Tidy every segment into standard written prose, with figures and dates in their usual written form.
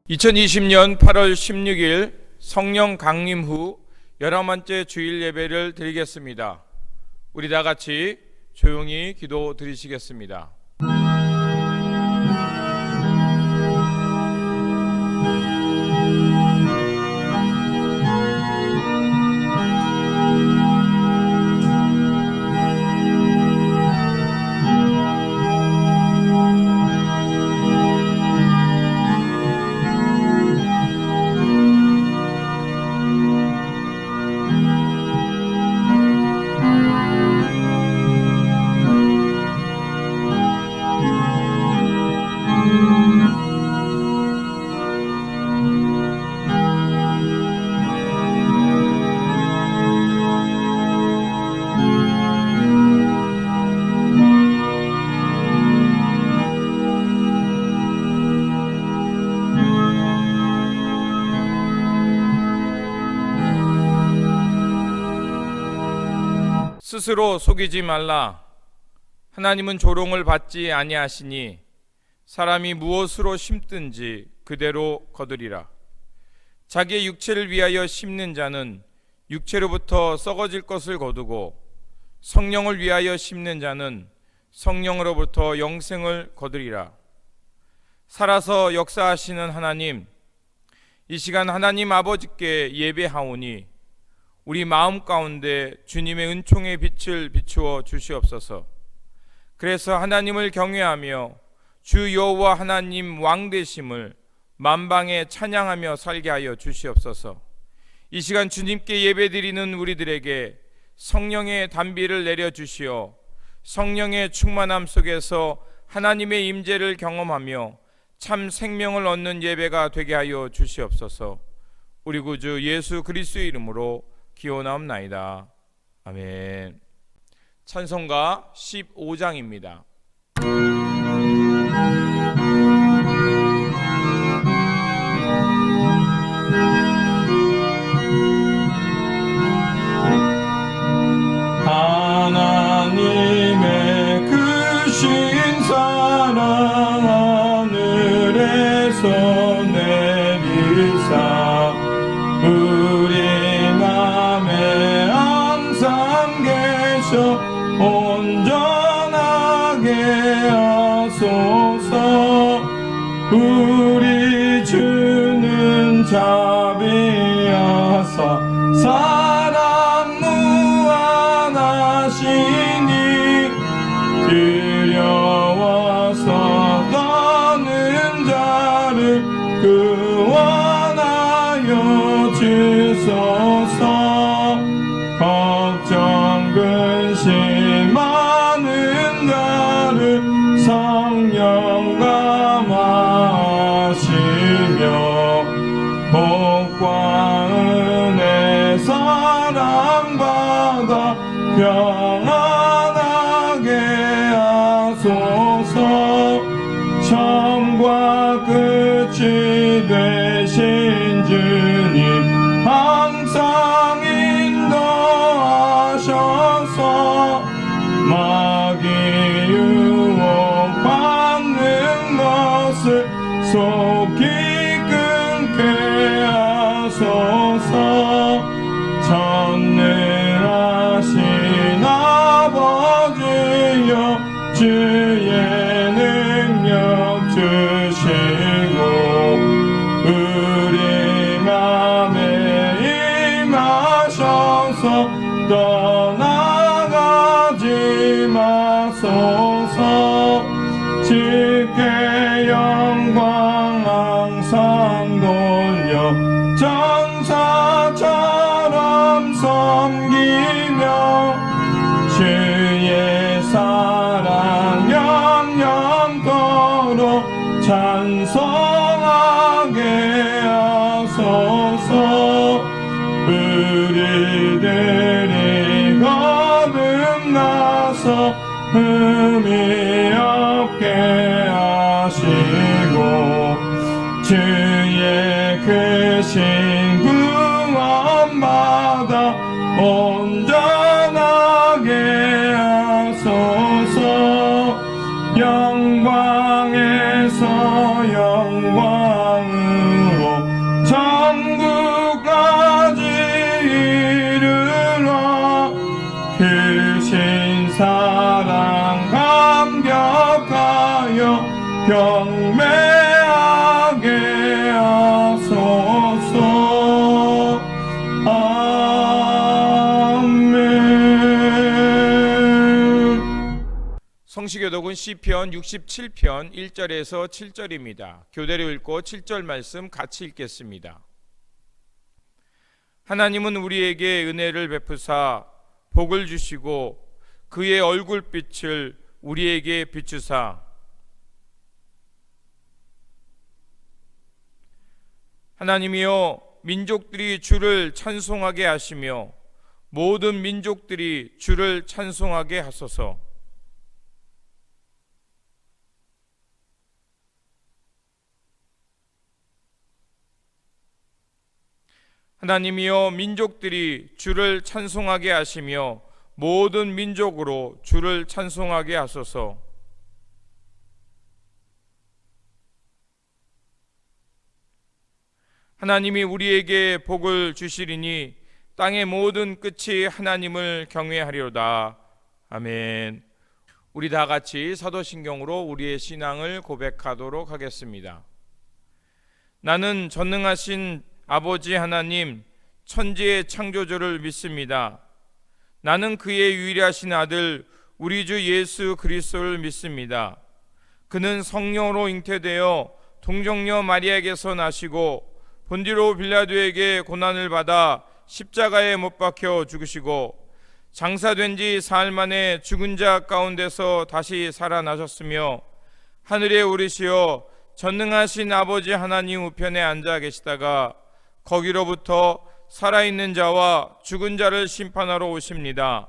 (2020년 8월 16일) 성령 강림 후 11번째 주일 예배를 드리겠습니다. 우리 다 같이 조용히 기도 드리시겠습니다. 스스로 속이지 말라. 하나님은 조롱을 받지 아니하시니 사람이 무엇으로 심든지 그대로 거두리라. 자기의 육체를 위하여 심는 자는 육체로부터 썩어질 것을 거두고 성령을 위하여 심는 자는 성령으로부터 영생을 거두리라. 살아서 역사하시는 하나님, 이 시간 하나님 아버지께 예배하오니 우리 마음 가운데 주님의 은총의 빛을 비추어 주시옵소서. 그래서 하나님을 경외하며 주 여호와 하나님 왕 되심을 만방에 찬양하며 살게 하여 주시옵소서. 이 시간 주님께 예배드리는 우리들에게 성령의 단비를 내려주시어 성령의 충만함 속에서 하나님의 임재를 경험하며 참 생명을 얻는 예배가 되게 하여 주시옵소서. 우리 구주 예수 그리스도의 이름으로 기원하옵나이다. 아멘. 찬송가 15장입니다. 하나님의 크신 사랑 하늘에서 내리사 우리 맘에 항상 계셔 온전하게 하소서. 우리 주는 자비하사 사랑 무한하시니 두려워서 떠는 자를 구원하여 주소서. 걱정 근심 많은 자를 성령 감화하시며 복과 은혜 사랑받아 평안하게 하소서. 처음과 끝이 되신 주님 항상 전사처럼 섬기며 주의 사랑 영영토록 찬송하게 하소서. 우리들이 거듭나서 흠이 없게 하시고 주의 크신 구원받아 온전하게 하소서. 영광에서 영광으로 천국까지 이르러 크신 사랑 감격하여 경배하게 하소서. 아멘. 성시교독은 시편 67편 1절에서 7절입니다. 교대로 읽고 7절 말씀 같이 읽겠습니다. 하나님은 우리에게 은혜를 베푸사 복을 주시고 그의 얼굴빛을 우리에게 비추사 하나님이여 민족들이 주를 찬송하게 하시며 모든 민족들이 주를 찬송하게 하소서. 하나님이여 민족들이 주를 찬송하게 하시며 모든 민족으로 주를 찬송하게 하소서. 하나님이 우리에게 복을 주시리니 땅의 모든 끝이 하나님을 경외하리로다. 아멘. 우리 다 같이 사도신경으로 우리의 신앙을 고백하도록 하겠습니다. 나는 전능하신 아버지 하나님 천지의 창조주를 믿습니다. 나는 그의 유일하신 아들 우리 주 예수 그리스도를 믿습니다. 그는 성령으로 잉태되어 동정녀 마리아에게서 나시고 본디로 빌라도에게 고난을 받아 십자가에 못 박혀 죽으시고 장사된 지 사흘 만에 죽은 자 가운데서 다시 살아나셨으며 하늘에 오르시어 전능하신 아버지 하나님 우편에 앉아 계시다가 거기로부터 살아있는 자와 죽은 자를 심판하러 오십니다.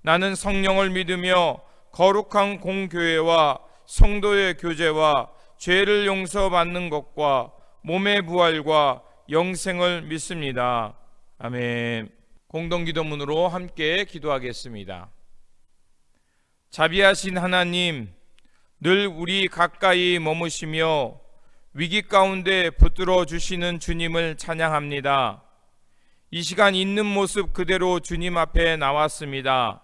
나는 성령을 믿으며 거룩한 공교회와 성도의 교제와 죄를 용서받는 것과 몸의 부활과 영생을 믿습니다. 아멘. 공동기도문으로 함께 기도하겠습니다. 자비하신 하나님, 늘 우리 가까이 머무시며 위기 가운데 붙들어 주시는 주님을 찬양합니다. 이 시간 있는 모습 그대로 주님 앞에 나왔습니다.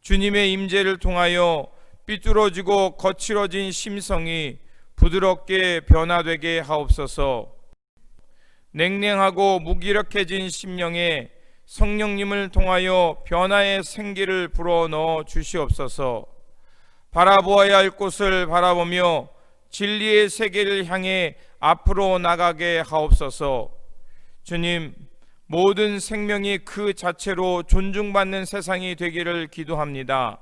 주님의 임재를 통하여 삐뚤어지고 거칠어진 심성이 부드럽게 변화되게 하옵소서. 냉랭하고 무기력해진 심령에 성령님을 통하여 변화의 생기를 불어넣어 주시옵소서. 바라보아야 할 곳을 바라보며 진리의 세계를 향해 앞으로 나가게 하옵소서. 주님, 모든 생명이 그 자체로 존중받는 세상이 되기를 기도합니다.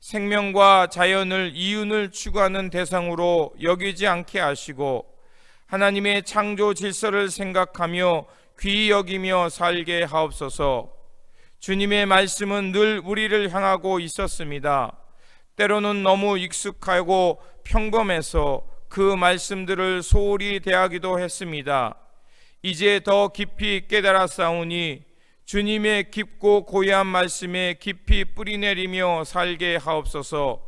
생명과 자연을 이윤을 추구하는 대상으로 여기지 않게 하시고 하나님의 창조 질서를 생각하며 귀히 여기며 살게 하옵소서. 주님의 말씀은 늘 우리를 향하고 있었습니다. 때로는 너무 익숙하고 평범해서 그 말씀들을 소홀히 대하기도 했습니다. 이제 더 깊이 깨달았사오니 주님의 깊고 고유한 말씀에 깊이 뿌리내리며 살게 하옵소서.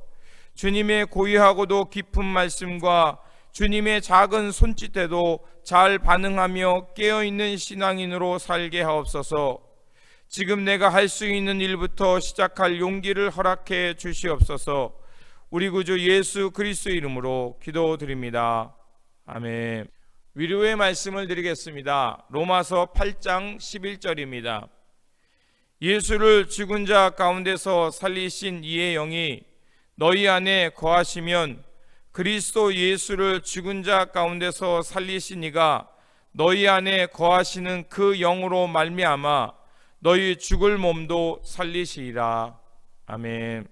주님의 고유하고도 깊은 말씀과 주님의 작은 손짓에도 잘 반응하며 깨어있는 신앙인으로 살게 하옵소서. 지금 내가 할 수 있는 일부터 시작할 용기를 허락해 주시옵소서. 우리 구주 예수 그리스도 이름으로 기도드립니다. 아멘. 위로의 말씀을 드리겠습니다. 로마서 8장 11절입니다. 예수를 죽은 자 가운데서 살리신 이의 영이 너희 안에 거하시면 그리스도 예수를 죽은 자 가운데서 살리신 이가 너희 안에 거하시는 그 영으로 말미암아 너희 죽을 몸도 살리시리라. 아멘.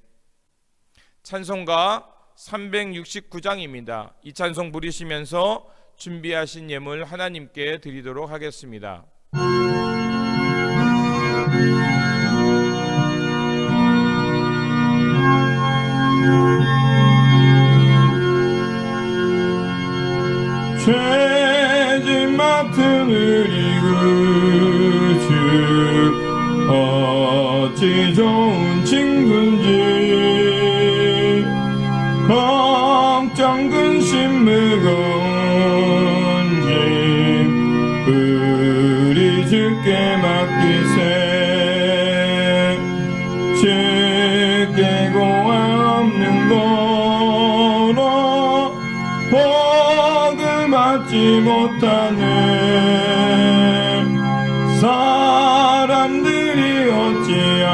찬송가 369장입니다. 이 찬송 부르시면서 준비하신 예물 하나님께 드리도록 하겠습니다. 죄짐 맡은 우리 구주 어찌 좋은 친구인지 걱정 근심 무거운 짐 우리 주께 맡기세 주께 고아 없는 거로 복을 받지 못하네 사람들이 어찌하여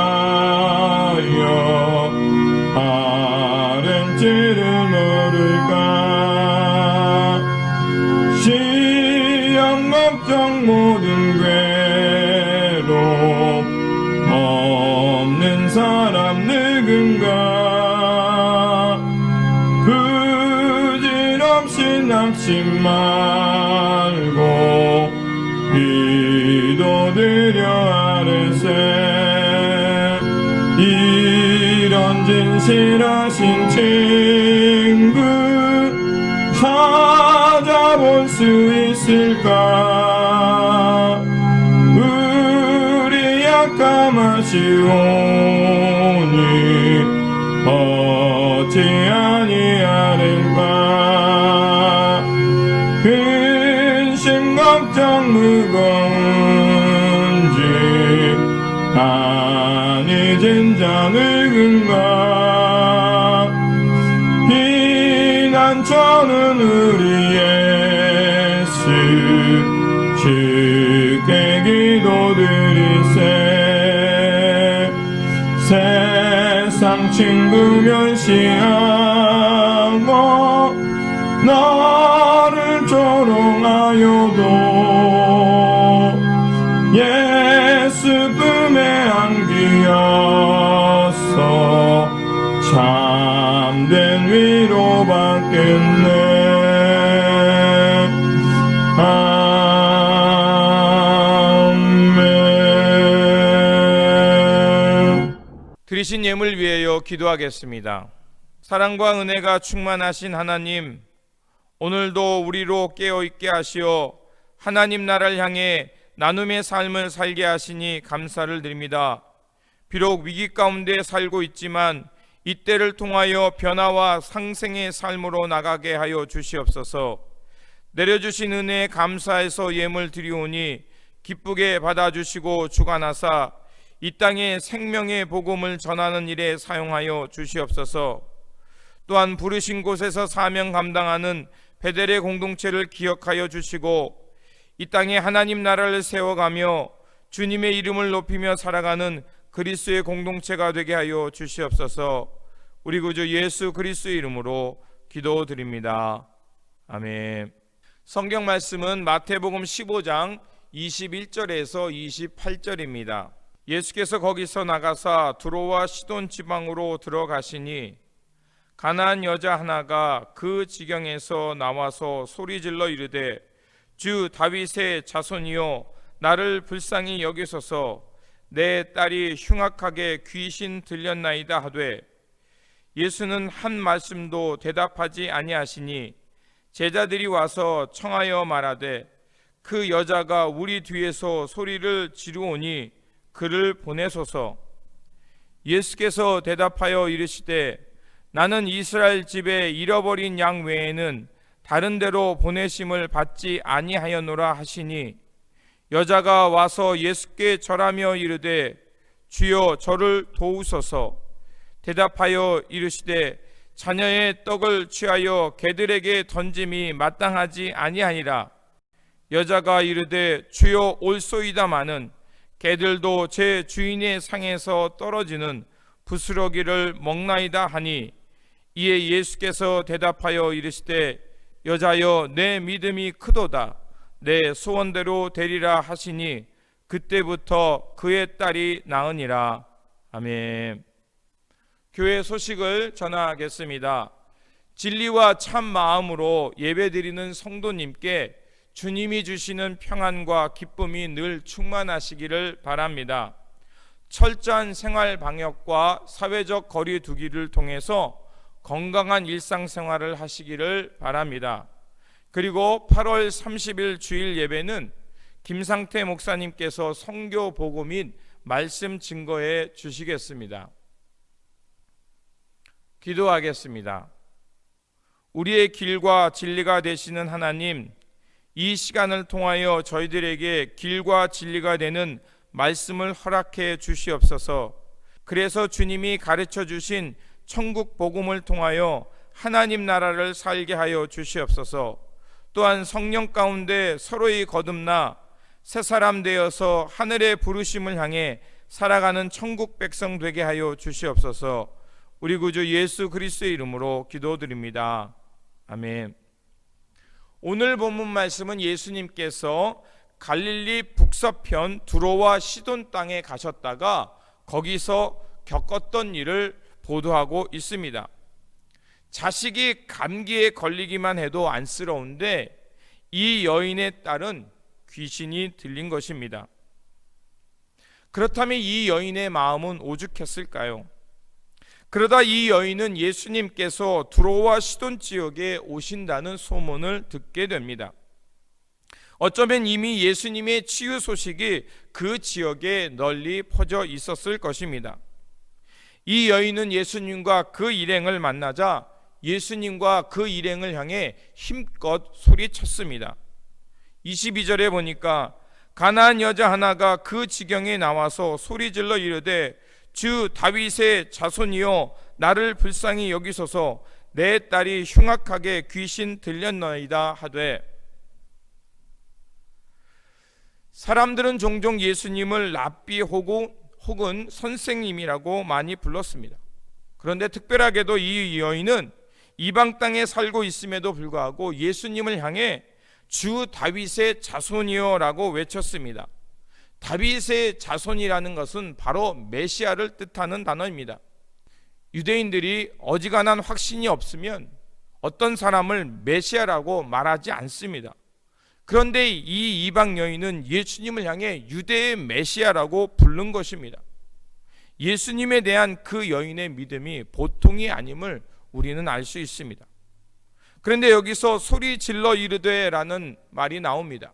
아는 줄을 모를까 시험 걱정 모든 괴로움 없는 사람 누군가 부질없이 낙심 말고 기도드려 아뢰세 이런 진실하신 친구 찾아볼 수 있을까 우리 약함하시오니 어찌 아니하는가 근심 걱정 무거운지 아니진 자 누군가 피난처는 우리 예수 주께 기도드리세 세상 친구 멸시하고 나를 조롱하여도 예수 품에 안기어서 참된 위로 받겠네 아멘. 드리신 예물 위하여 기도하겠습니다. 사랑과 은혜가 충만하신 하나님, 오늘도 우리로 깨어있게 하시어 하나님 나라를 향해 나눔의 삶을 살게 하시니 감사를 드립니다. 비록 위기 가운데 살고 있지만 이때를 통하여 변화와 상생의 삶으로 나가게 하여 주시옵소서. 내려주신 은혜에 감사해서 예물 드리오니 기쁘게 받아주시고 주관하사 이 땅에 생명의 복음을 전하는 일에 사용하여 주시옵소서. 또한 부르신 곳에서 사명 감당하는 베델의 공동체를 기억하여 주시고 이 땅에 하나님 나라를 세워가며 주님의 이름을 높이며 살아가는 그리스도의 공동체가 되게 하여 주시옵소서. 우리 구주 예수 그리스도의 이름으로 기도드립니다. 아멘. 성경 말씀은 마태복음 15장 21절에서 28절입니다. 예수께서 거기서 나가사 두로와 시돈 지방으로 들어가시니 가나안 여자 하나가 그 지경에서 나와서 소리질러 이르되 주 다윗의 자손이여 나를 불쌍히 여기소서 내 딸이 흉악하게 귀신 들렸나이다 하되 예수는 한 말씀도 대답하지 아니하시니 제자들이 와서 청하여 말하되 그 여자가 우리 뒤에서 소리를 지르오니 그를 보내소서. 예수께서 대답하여 이르시되 나는 이스라엘 집에 잃어버린 양 외에는 다른 데로 보내심을 받지 아니하였노라 하시니 여자가 와서 예수께 절하며 이르되 주여 저를 도우소서. 대답하여 이르시되 자녀의 떡을 취하여 개들에게 던짐이 마땅하지 아니하니라. 여자가 이르되 주여 올소이다마는 개들도 제 주인의 상에서 떨어지는 부스러기를 먹나이다 하니 이에 예수께서 대답하여 이르시되 여자여 내 믿음이 크도다. 내 소원대로 되리라 하시니 그때부터 그의 딸이 나으니라. 아멘. 교회 소식을 전하겠습니다. 진리와 참 마음으로 예배드리는 성도님께 주님이 주시는 평안과 기쁨이 늘 충만하시기를 바랍니다. 철저한 생활 방역과 사회적 거리 두기를 통해서 건강한 일상생활을 하시기를 바랍니다. 그리고 8월 30일 주일 예배는 김상태 목사님께서 선교 보고 및 말씀 증거해 주시겠습니다. 기도하겠습니다. 우리의 길과 진리가 되시는 하나님, 이 시간을 통하여 저희들에게 길과 진리가 되는 말씀을 허락해 주시옵소서. 그래서 주님이 가르쳐 주신 천국 복음을 통하여 하나님 나라를 살게 하여 주시옵소서. 또한 성령 가운데 서로의 거듭나 새 사람 되어서 하늘의 부르심을 향해 살아가는 천국 백성 되게 하여 주시옵소서. 우리 구주 예수 그리스도의 이름으로 기도드립니다. 아멘. 오늘 본문 말씀은 예수님께서 갈릴리 북서편 두로와 시돈 땅에 가셨다가 거기서 겪었던 일을 보도하고 있습니다. 자식이 감기에 걸리기만 해도 안쓰러운데 이 여인의 딸은 귀신이 들린 것입니다. 그렇다면 이 여인의 마음은 오죽했을까요? 그러다 이 여인은 예수님께서 두로와 시돈 지역에 오신다는 소문을 듣게 됩니다. 어쩌면 이미 예수님의 치유 소식이 그 지역에 널리 퍼져 있었을 것입니다. 이 여인은 예수님과 그 일행을 만나자 예수님과 그 일행을 향해 힘껏 소리쳤습니다. 22절에 보니까 가나안 여자 하나가 그 지경에 나와서 소리질러 이르되 주 다윗의 자손이여 나를 불쌍히 여기소서 내 딸이 흉악하게 귀신 들렸나이다 하되, 사람들은 종종 예수님을 랍비 혹은 선생님이라고 많이 불렀습니다. 그런데 특별하게도 이 여인은 이방 땅에 살고 있음에도 불구하고 예수님을 향해 주 다윗의 자손이여 라고 외쳤습니다. 다윗의 자손이라는 것은 바로 메시아를 뜻하는 단어입니다. 유대인들이 어지간한 확신이 없으면 어떤 사람을 메시아라고 말하지 않습니다. 그런데 이 이방 여인은 예수님을 향해 유대의 메시아라고 부른 것입니다. 예수님에 대한 그 여인의 믿음이 보통이 아님을 우리는 알 수 있습니다. 그런데 여기서 소리 질러 이르되 라는 말이 나옵니다.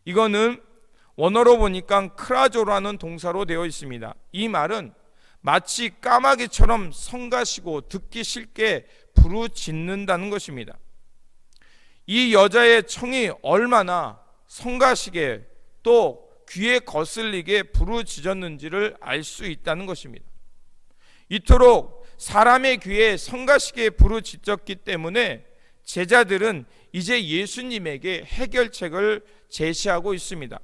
이거는 원어로 보니까 크라조라는 동사로 되어 있습니다. 이 말은 마치 까마귀처럼 성가시고 듣기 싫게 부르짖는다는 것입니다. 이 여자의 청이 얼마나 성가시게 또 귀에 거슬리게 부르짖었는지를 알 수 있다는 것입니다. 이토록 사람의 귀에 성가시게 부르짖었기 때문에 제자들은 이제 예수님에게 해결책을 제시하고 있습니다.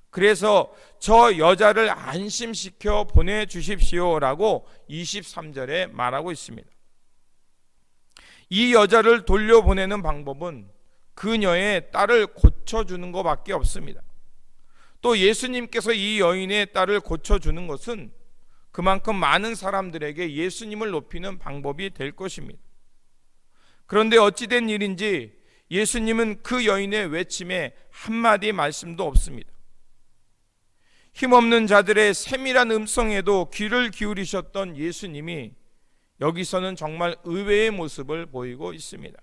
그래서 저 여자를 안심시켜 보내주십시오 라고 23절에 말하고 있습니다. 이 여자를 돌려보내는 방법은 그녀의 딸을 고쳐주는 것밖에 없습니다. 또 예수님께서 이 여인의 딸을 고쳐주는 것은 그만큼 많은 사람들에게 예수님을 높이는 방법이 될 것입니다. 그런데 어찌된 일인지 예수님은 그 여인의 외침에 한마디 말씀도 없습니다. 힘없는 자들의 세밀한 음성에도 귀를 기울이셨던 예수님이 여기서는 정말 의외의 모습을 보이고 있습니다.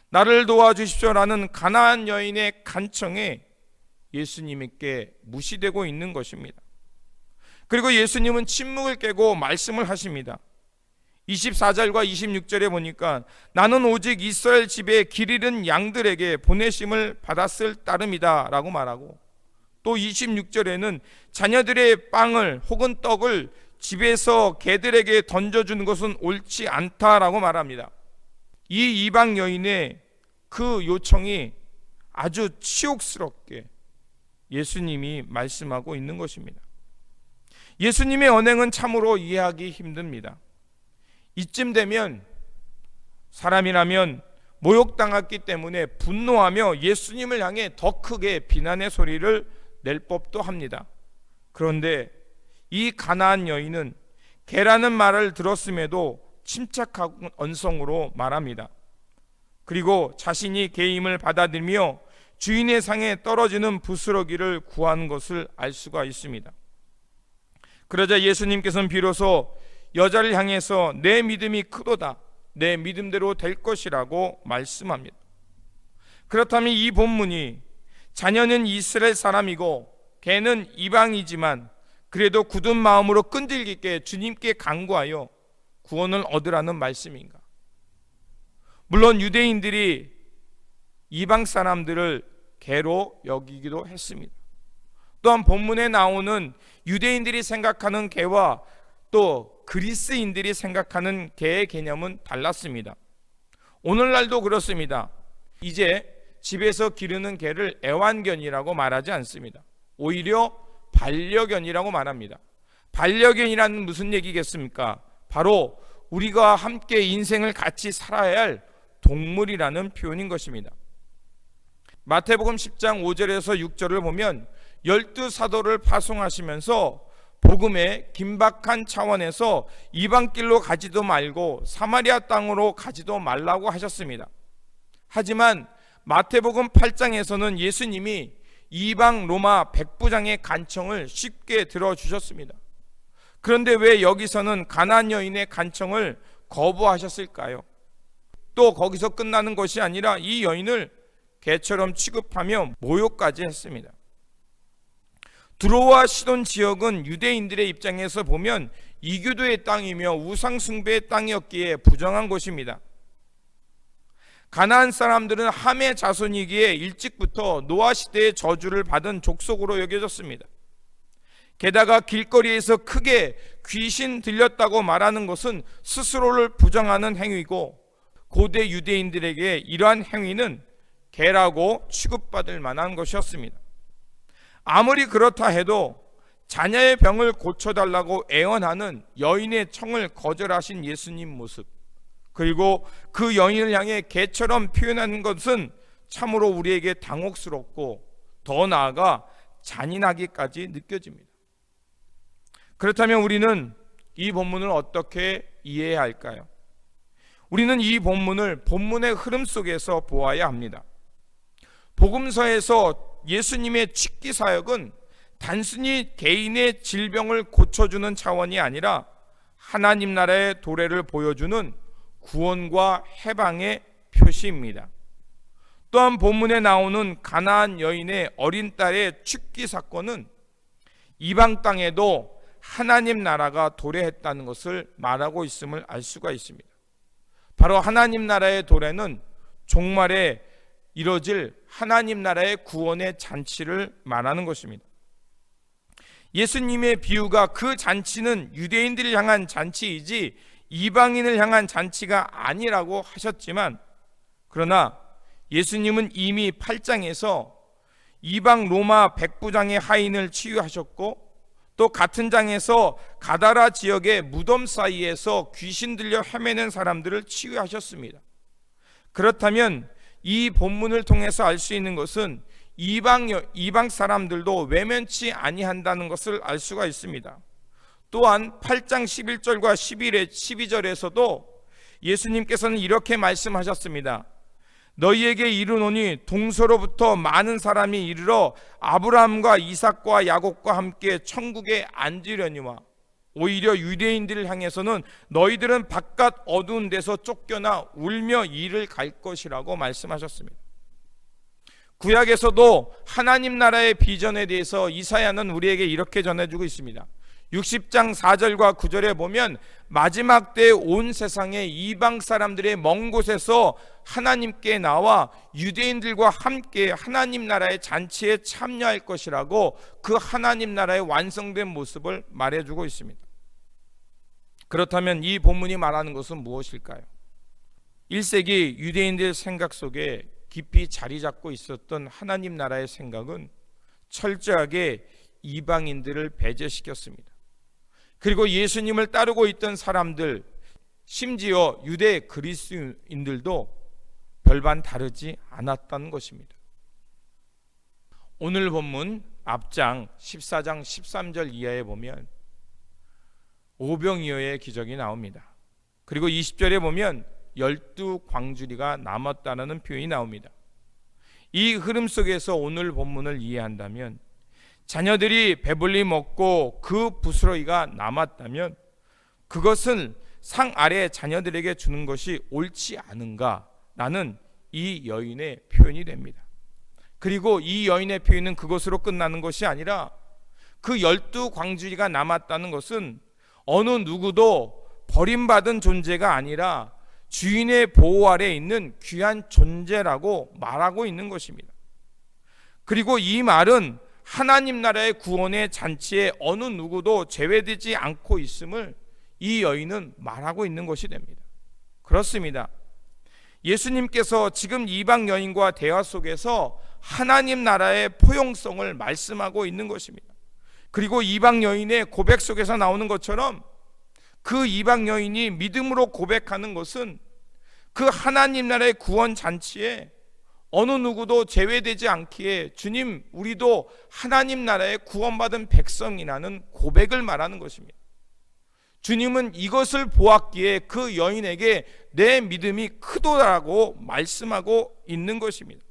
나를 도와주십시오라는 가나안 여인의 간청에 예수님께 무시되고 있는 것입니다. 그리고 예수님은 침묵을 깨고 말씀을 하십니다. 24절과 26절에 보니까 나는 오직 이스라엘 집에 길 잃은 양들에게 보내심을 받았을 따름이다 라고 말하고, 또 26절에는 자녀들의 빵을 혹은 떡을 집에서 개들에게 던져주는 것은 옳지 않다라고 말합니다. 이 이방 여인의 그 요청이 아주 치욕스럽게 예수님이 말씀하고 있는 것입니다. 예수님의 언행은 참으로 이해하기 힘듭니다. 이쯤 되면 사람이라면 모욕당했기 때문에 분노하며 예수님을 향해 더 크게 비난의 소리를 낼 법도 합니다. 그런데 이 가나안 여인은 개라는 말을 들었음에도 침착한 언성으로 말합니다. 그리고 자신이 개임을 받아들이며 주인의 상에 떨어지는 부스러기를 구한 것을 알 수가 있습니다. 그러자 예수님께서는 비로소 여자를 향해서 내 믿음이 크도다, 내 믿음대로 될 것이라고 말씀합니다. 그렇다면 이 본문이 자녀는 이스라엘 사람이고 개는 이방이지만 그래도 굳은 마음으로 끈질기게 있게 주님께 간구하여 구원을 얻으라는 말씀인가? 물론 유대인들이 이방 사람들을 개로 여기기도 했습니다. 또한 본문에 나오는 유대인들이 생각하는 개와 또 그리스인들이 생각하는 개의 개념은 달랐습니다. 오늘날도 그렇습니다. 이제 집에서 기르는 개를 애완견이라고 말하지 않습니다. 오히려 반려견이라고 말합니다. 반려견이라는 무슨 얘기겠습니까? 바로 우리가 함께 인생을 같이 살아야 할 동물이라는 표현인 것입니다. 마태복음 10장 5절에서 6절을 보면 12사도를 파송하시면서 복음의 긴박한 차원에서 이방길로 가지도 말고 사마리아 땅으로 가지도 말라고 하셨습니다. 하지만 마태복음 8장에서는 예수님이 이방 로마 백부장의 간청을 쉽게 들어주셨습니다. 그런데 왜 여기서는 가나안 여인의 간청을 거부하셨을까요? 또 거기서 끝나는 것이 아니라 이 여인을 개처럼 취급하며 모욕까지 했습니다. 두로와 시돈 지역은 유대인들의 입장에서 보면 이교도의 땅이며 우상숭배의 땅이었기에 부정한 곳입니다. 가나안 사람들은 함의 자손이기에 일찍부터 노아 시대의 저주를 받은 족속으로 여겨졌습니다. 게다가 길거리에서 크게 귀신 들렸다고 말하는 것은 스스로를 부정하는 행위고 고대 유대인들에게 이러한 행위는 개라고 취급받을 만한 것이었습니다. 아무리 그렇다 해도 자녀의 병을 고쳐달라고 애원하는 여인의 청을 거절하신 예수님 모습, 그리고 그 여인을 향해 개처럼 표현하는 것은 참으로 우리에게 당혹스럽고 더 나아가 잔인하기까지 느껴집니다. 그렇다면 우리는 이 본문을 어떻게 이해해야 할까요? 우리는 이 본문을 본문의 흐름 속에서 보아야 합니다. 복음서에서 예수님의 취기 사역은 단순히 개인의 질병을 고쳐주는 차원이 아니라 하나님 나라의 도래를 보여주는 구원과 해방의 표시입니다. 또한 본문에 나오는 가나안 여인의 어린 딸의 취기 사건은 이방 땅에도 하나님 나라가 도래했다는 것을 말하고 있음을 알 수가 있습니다. 바로 하나님 나라의 도래는 종말에 이뤄질 하나님 나라의 구원의 잔치를 말하는 것입니다. 예수님의 비유가 그 잔치는 유대인들을 향한 잔치이지 이방인을 향한 잔치가 아니라고 하셨지만, 그러나 예수님은 이미 8장에서 이방 로마 백부장의 하인을 치유하셨고, 또 같은 장에서 가다라 지역의 무덤 사이에서 귀신 들려 헤매는 사람들을 치유하셨습니다. 그렇다면 이 본문을 통해서 알 수 있는 것은 이방 사람들도 외면치 아니한다는 것을 알 수가 있습니다. 또한 8장 11절과 12절에서도 예수님께서는 이렇게 말씀하셨습니다. 너희에게 이르노니 동서로부터 많은 사람이 이르러 아브라함과 이삭과 야곱과 함께 천국에 앉으려니와 오히려 유대인들을 향해서는 너희들은 바깥 어두운 데서 쫓겨나 울며 이를 갈 것이라고 말씀하셨습니다. 구약에서도 하나님 나라의 비전에 대해서 이사야는 우리에게 이렇게 전해주고 있습니다. 60장 4절과 9절에 보면 마지막 때 온 세상의 이방 사람들의 먼 곳에서 하나님께 나와 유대인들과 함께 하나님 나라의 잔치에 참여할 것이라고 그 하나님 나라의 완성된 모습을 말해주고 있습니다. 그렇다면 이 본문이 말하는 것은 무엇일까요? 1세기 유대인들의 생각 속에 깊이 자리 잡고 있었던 하나님 나라의 생각은 철저하게 이방인들을 배제시켰습니다. 그리고 예수님을 따르고 있던 사람들, 심지어 유대 그리스인들도 별반 다르지 않았다는 것입니다. 오늘 본문 앞장 14장 13절 이하에 보면 오병이어의 기적이 나옵니다. 그리고 20절에 보면 12광주리가 남았다는 표현이 나옵니다. 이 흐름 속에서 오늘 본문을 이해한다면 자녀들이 배불리 먹고 그 부스러기가 남았다면 그것은 상 아래 자녀들에게 주는 것이 옳지 않은가라는 이 여인의 표현이 됩니다. 그리고 이 여인의 표현은 그것으로 끝나는 것이 아니라 그 12광주리가 남았다는 것은 어느 누구도 버림받은 존재가 아니라 주인의 보호 아래 있는 귀한 존재라고 말하고 있는 것입니다. 그리고 이 말은 하나님 나라의 구원의 잔치에 어느 누구도 제외되지 않고 있음을 이 여인은 말하고 있는 것이 됩니다. 그렇습니다. 예수님께서 지금 이방 여인과 대화 속에서 하나님 나라의 포용성을 말씀하고 있는 것입니다. 그리고 이방 여인의 고백 속에서 나오는 것처럼 그 이방 여인이 믿음으로 고백하는 것은 그 하나님 나라의 구원 잔치에 어느 누구도 제외되지 않기에 주님, 우리도 하나님 나라의 구원받은 백성이라는 고백을 말하는 것입니다. 주님은 이것을 보았기에 그 여인에게 내 믿음이 크도라고 말씀하고 있는 것입니다.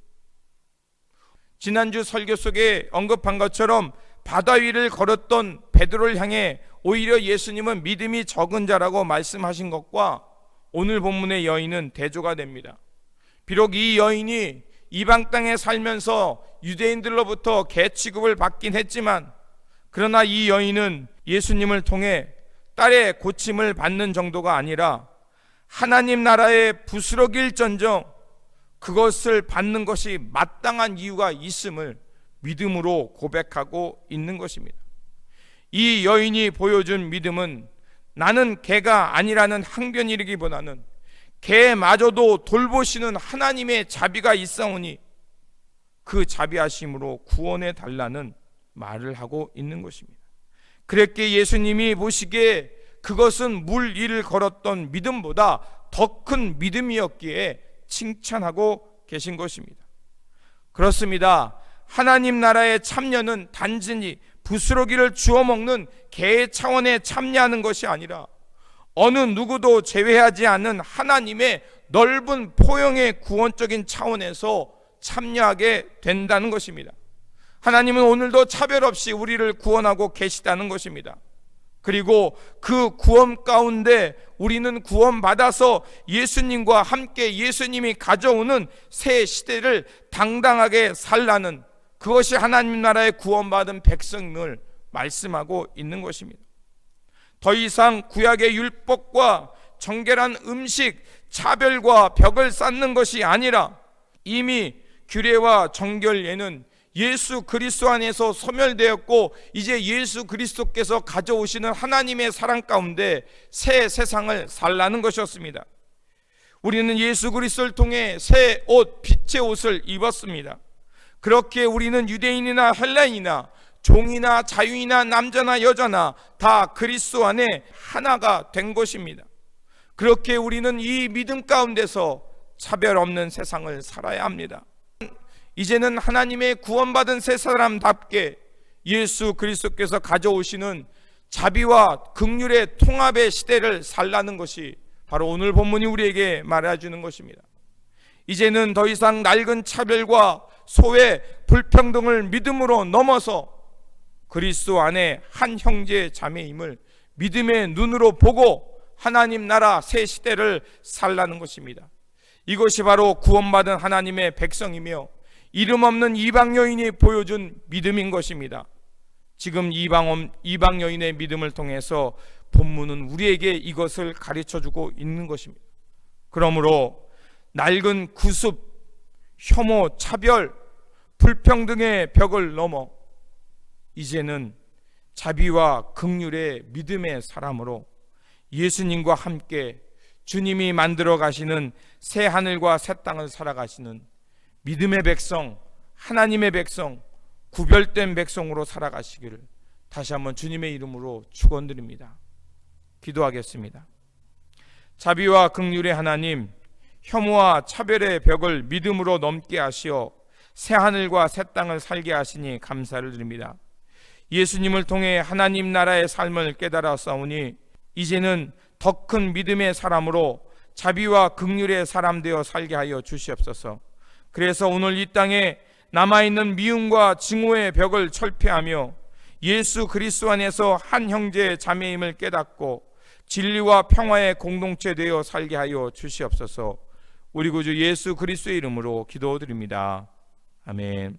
지난주 설교 속에 언급한 것처럼 바다 위를 걸었던 베드로를 향해 오히려 예수님은 믿음이 적은 자라고 말씀하신 것과 오늘 본문의 여인은 대조가 됩니다. 비록 이 여인이 이방 땅에 살면서 유대인들로부터 개 취급을 받긴 했지만 그러나 이 여인은 예수님을 통해 딸의 고침을 받는 정도가 아니라 하나님 나라의 부스러기일전정 그것을 받는 것이 마땅한 이유가 있음을 믿음으로 고백하고 있는 것입니다. 이 여인이 보여준 믿음은 나는 개가 아니라는 항변이기보다는 개마저도 돌보시는 하나님의 자비가 있사오니 그 자비하심으로 구원해 달라는 말을 하고 있는 것입니다. 그랬기에 예수님이 보시기에 그것은 물 위를 걸었던 믿음보다 더 큰 믿음이었기에 칭찬하고 계신 것입니다. 그렇습니다. 하나님 나라의 참여는 단순히 부스러기를 주워 먹는 개의 차원에 참여하는 것이 아니라 어느 누구도 제외하지 않는 하나님의 넓은 포용의 구원적인 차원에서 참여하게 된다는 것입니다. 하나님은 오늘도 차별 없이 우리를 구원하고 계시다는 것입니다. 그리고 그 구원 가운데 우리는 구원받아서 예수님과 함께 예수님이 가져오는 새 시대를 당당하게 살라는 그것이 하나님 나라의 구원받은 백성을 말씀하고 있는 것입니다. 더 이상 구약의 율법과 정결한 음식, 차별과 벽을 쌓는 것이 아니라 이미 규례와 정결례는 예수 그리스도 안에서 소멸되었고 이제 예수 그리스도께서 가져오시는 하나님의 사랑 가운데 새 세상을 살라는 것이었습니다. 우리는 예수 그리스도를 통해 새 옷, 빛의 옷을 입었습니다. 그렇게 우리는 유대인이나 헬라인이나 종이나 자유이나 남자나 여자나 다 그리스도 안에 하나가 된 것입니다. 그렇게 우리는 이 믿음 가운데서 차별 없는 세상을 살아야 합니다. 이제는 하나님의 구원받은 새 사람답게 예수 그리스도께서 가져오시는 자비와 긍휼의 통합의 시대를 살라는 것이 바로 오늘 본문이 우리에게 말해주는 것입니다. 이제는 더 이상 낡은 차별과 소외, 불평등을 믿음으로 넘어서 그리스도 안에 한 형제 자매임을 믿음의 눈으로 보고 하나님 나라 새 시대를 살라는 것입니다. 이것이 바로 구원받은 하나님의 백성이며 이름 없는 이방 여인이 보여준 믿음인 것입니다. 지금 이방 여인의 믿음을 통해서 본문은 우리에게 이것을 가르쳐주고 있는 것입니다. 그러므로 낡은 구습, 혐오, 차별, 불평등의 벽을 넘어 이제는 자비와 긍휼의 믿음의 사람으로 예수님과 함께 주님이 만들어 가시는 새 하늘과 새 땅을 살아가시는 믿음의 백성, 하나님의 백성, 구별된 백성으로 살아가시기를 다시 한번 주님의 이름으로 축원드립니다. 기도하겠습니다. 자비와 긍휼의 하나님, 혐오와 차별의 벽을 믿음으로 넘게 하시어 새 하늘과 새 땅을 살게 하시니 감사를 드립니다. 예수님을 통해 하나님 나라의 삶을 깨달아 싸우니 이제는 더 큰 믿음의 사람으로 자비와 긍휼의 사람 되어 살게 하여 주시옵소서. 그래서 오늘 이 땅에 남아있는 미움과 증오의 벽을 철폐하며 예수 그리스도 안에서 한 형제 자매임을 깨닫고 진리와 평화의 공동체 되어 살게 하여 주시옵소서. 우리 구주 예수 그리스도의 이름으로 기도드립니다. 아멘.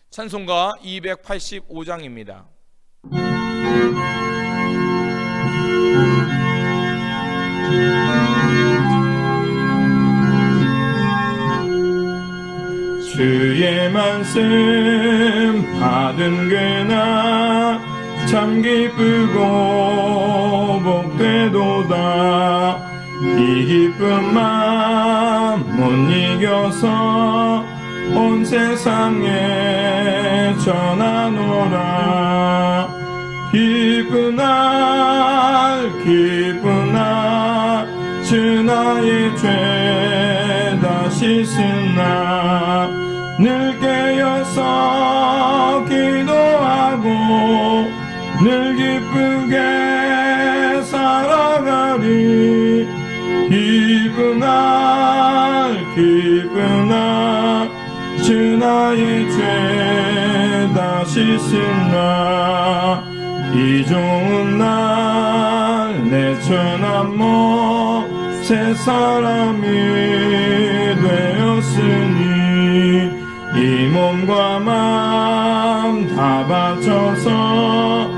찬송가 285장입니다. 주의 말씀 받은 그나 참 기쁘고 복되도다. 이 기쁜 마음 못 이겨서 온 세상에 전하노라. 기쁜 날 주 나의 죄 다 씻으나 늘 깨어서 기도하고 늘 기쁘게 살아가리. 기쁜 날 주 나의 죄 다 씻으나 이 좋은 날 내 천한모 새 사람이 되었으니 이 몸과 마음 다 바쳐서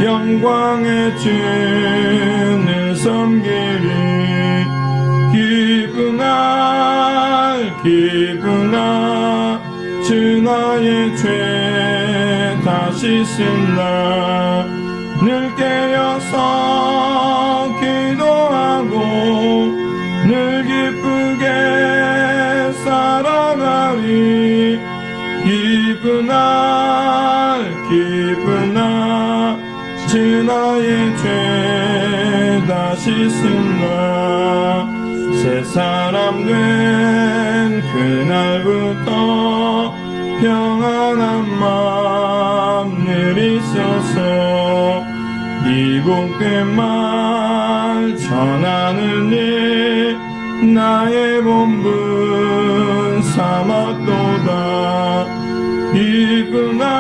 영광의 주를 섬기리. 기쁜 날 주 나의 죄 다 씻으나 늘 깨어서 기도하고 늘 기쁘게 살아가리. 기쁜 날 주 나의 죄 다 씻으나 새 사람 된 그날부터 평안한 마음 늘 있어서 이 복된 말 전하는 일 나의 본분 삼았도다. 기쁜 날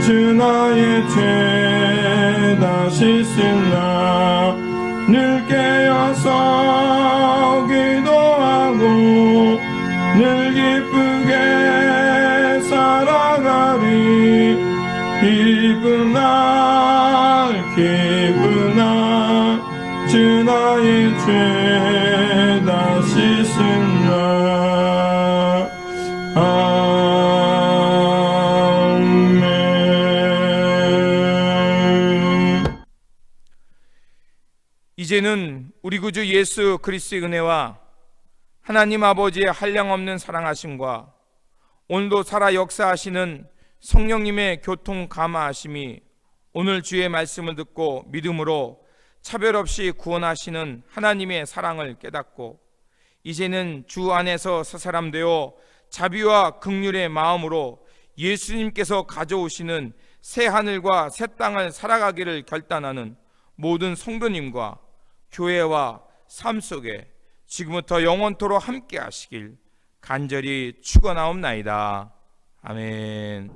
주 나의 죄 다 씻으나 늘 깨어서 기도하고 늘 기쁘게 살아가리. 기쁜 날 주 나의 죄 다 씻으나. 아멘. 이제는 우리 구주 예수 그리스도의 은혜와 하나님 아버지의 한량없는 사랑하심과 오늘도 살아 역사하시는 성령님의 교통 감화하심이 오늘 주의 말씀을 듣고 믿음으로 차별 없이 구원하시는 하나님의 사랑을 깨닫고 이제는 주 안에서 새 사람 되어 자비와 긍휼의 마음으로 예수님께서 가져오시는 새 하늘과 새 땅을 살아가기를 결단하는 모든 성도님과 교회와 삶 속에 지금부터 영원토록 함께 하시길 간절히 축원하옵나이다. 아멘.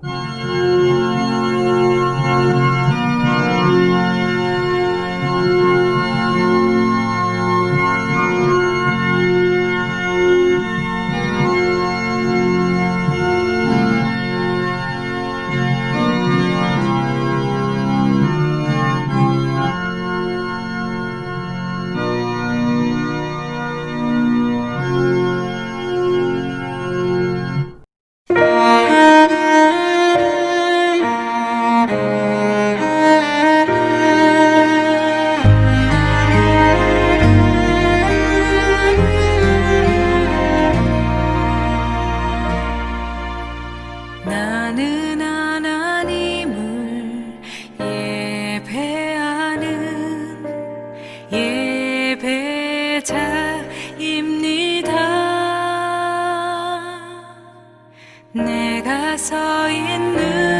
내가 서 있는